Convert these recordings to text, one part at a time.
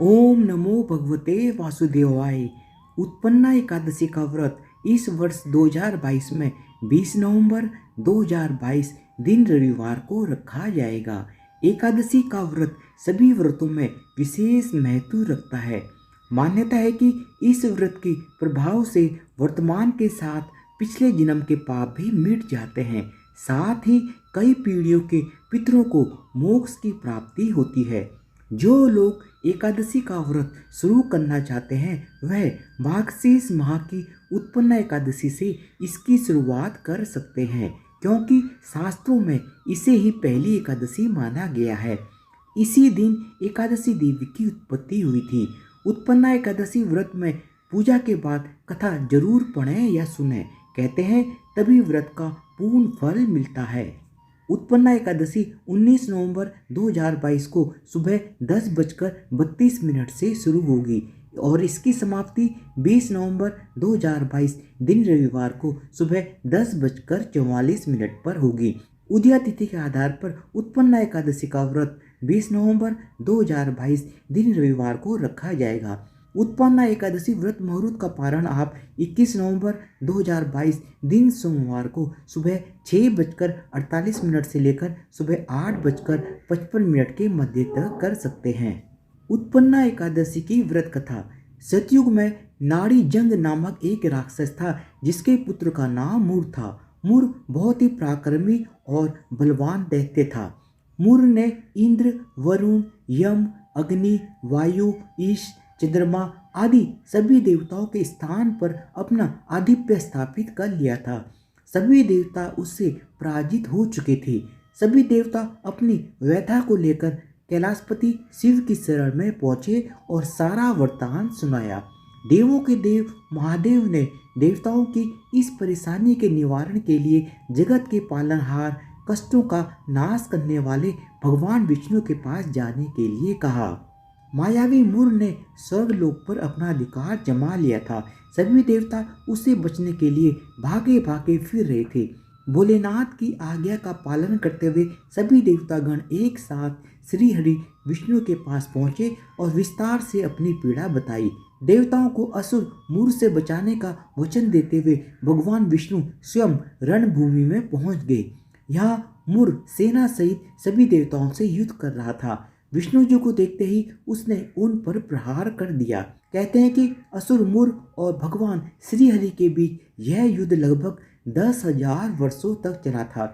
ओम नमो भगवते वासुदेवाय। उत्पन्ना एकादशी का व्रत इस वर्ष 2022 में 20 नवंबर 2022 दिन रविवार को रखा जाएगा। एकादशी का व्रत सभी व्रतों में विशेष महत्व रखता है। मान्यता है कि इस व्रत के प्रभाव से वर्तमान के साथ पिछले जन्म के पाप भी मिट जाते हैं। साथ ही कई पीढ़ियों के पितरों को मोक्ष की प्राप्ति होती है। जो लोग एकादशी का व्रत शुरू करना चाहते हैं वह मार्गशीर्ष माह की उत्पन्ना एकादशी से इसकी शुरुआत कर सकते हैं, क्योंकि शास्त्रों में इसे ही पहली एकादशी माना गया है। इसी दिन एकादशी देवी की उत्पत्ति हुई थी। उत्पन्ना एकादशी व्रत में पूजा के बाद कथा जरूर पढ़ें या सुने। कहते हैं तभी व्रत का पूर्ण फल मिलता है। उत्पन्ना एकादशी 19 नवंबर 2022 को सुबह 10:32 से शुरू होगी और इसकी समाप्ति 20 नवंबर 2022 दिन रविवार को सुबह 10:44 पर होगी। उदया तिथि के आधार पर उत्पन्ना एकादशी का व्रत 20 नवंबर 2022 दिन रविवार को रखा जाएगा। उत्पन्ना एकादशी व्रत मुहूर्त का पारण आप 21 नवंबर 2022 दिन सोमवार को सुबह 6:48 से लेकर सुबह 8:55 के मध्य तक कर सकते हैं। उत्पन्ना एकादशी की व्रत कथा। सतयुग में नाड़ी जंग नामक एक राक्षस था जिसके पुत्र का नाम मुर था। मुर बहुत ही पराक्रमी और बलवान दैत्य था। मुर ने इंद्र, वरुण, यम, अग्नि, वायु, ईश, चंद्रमा आदि सभी देवताओं के स्थान पर अपना आधिपत्य स्थापित कर लिया था। सभी देवता उससे पराजित हो चुके थे। सभी देवता अपनी व्यथा को लेकर कैलाशपति शिव की शरण में पहुंचे और सारा वृत्तांत सुनाया। देवों के देव महादेव ने देवताओं की इस परेशानी के निवारण के लिए जगत के पालनहार, कष्टों का नाश करने वाले भगवान विष्णु के पास जाने के लिए कहा। मायावी मुर ने स्वर्गलोक पर अपना अधिकार जमा लिया था। सभी देवता उससे बचने के लिए भागे भागे फिर रहे थे। भोलेनाथ की आज्ञा का पालन करते हुए सभी देवतागण एक साथ श्री हरि विष्णु के पास पहुंचे और विस्तार से अपनी पीड़ा बताई। देवताओं को असुर मुर से बचाने का वचन देते हुए भगवान विष्णु स्वयं रणभूमि में पहुंच गए। यहाँ मुर सेना सहित सभी देवताओं से युद्ध कर रहा था। विष्णु जी को देखते ही उसने उन पर प्रहार कर दिया। कहते हैं कि असुर मुर और भगवान श्री हरि के बीच यह युद्ध लगभग 10,000 वर्षों तक चला था।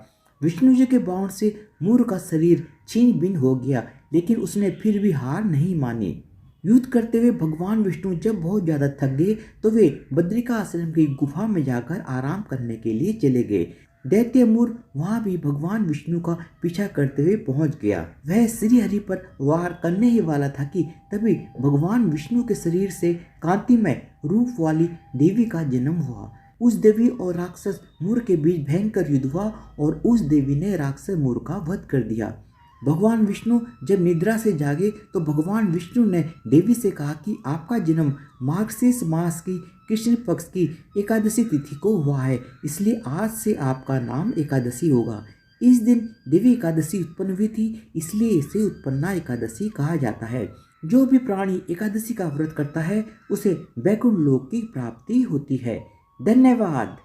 विष्णु जी के बाण से मुर का शरीर छीन भिन्न हो गया, लेकिन उसने फिर भी हार नहीं मानी। युद्ध करते हुए भगवान विष्णु जब बहुत ज्यादा थक गए तो वे बद्रिका आश्रम की गुफा में जाकर आराम करने के लिए चले गए। दैत्य मुर वहां भी भगवान विष्णु का पीछा करते हुए पहुंच गया। वह श्री हरि पर वार करने ही वाला था कि तभी भगवान विष्णु के शरीर से कांतिमय रूप वाली देवी का जन्म हुआ। उस देवी और राक्षस मुर के बीच भयंकर युद्ध हुआ और उस देवी ने राक्षस मुर का वध कर दिया। भगवान विष्णु जब निद्रा से जागे तो भगवान विष्णु ने देवी से कहा कि आपका जन्म मार्गशीर्ष मास की कृष्ण पक्ष की एकादशी तिथि को हुआ है, इसलिए आज से आपका नाम एकादशी होगा। इस दिन देवी एकादशी उत्पन्न हुई थी, इसलिए इसे उत्पन्ना एकादशी कहा जाता है। जो भी प्राणी एकादशी का व्रत करता है उसे वैकुंठ लोक की प्राप्ति होती है। धन्यवाद।